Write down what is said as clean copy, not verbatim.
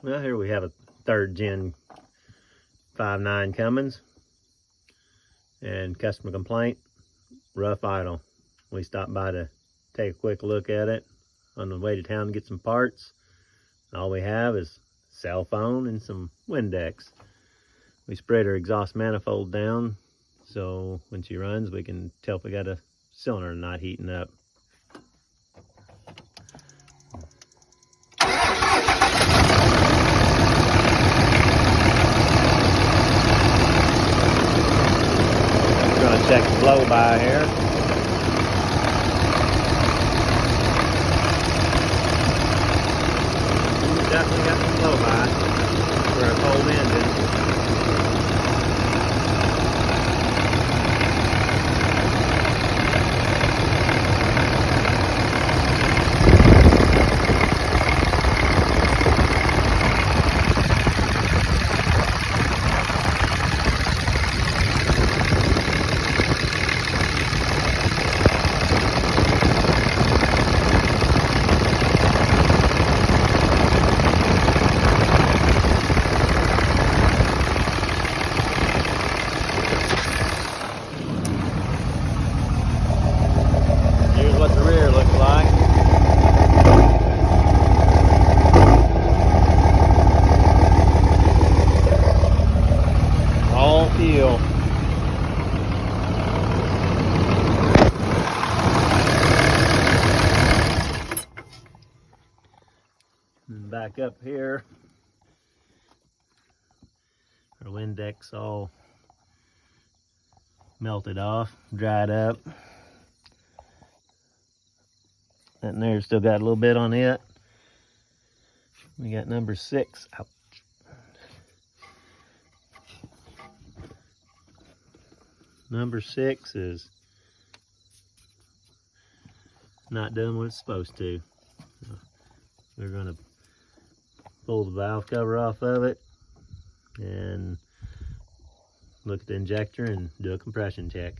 Well, here we have a 3rd gen 5.9 Cummins, and customer complaint, rough idle. We stopped by to take a quick look at it on the way to town to get some parts. All we have is cell phone and some Windex. We sprayed her exhaust manifold down, so when she runs we can tell if we got a cylinder not heating up. Check the blow by here. Definitely got some blow by for a cold engine. Here's what the rear looks like. All fuel. And back up here, our Windex all melted off, dried up. That there's still got a little bit on it. We got number 6. Ouch. Number 6 is not doing what it's supposed to. We're going to pull the valve cover off of it and look at the injector and do a compression check.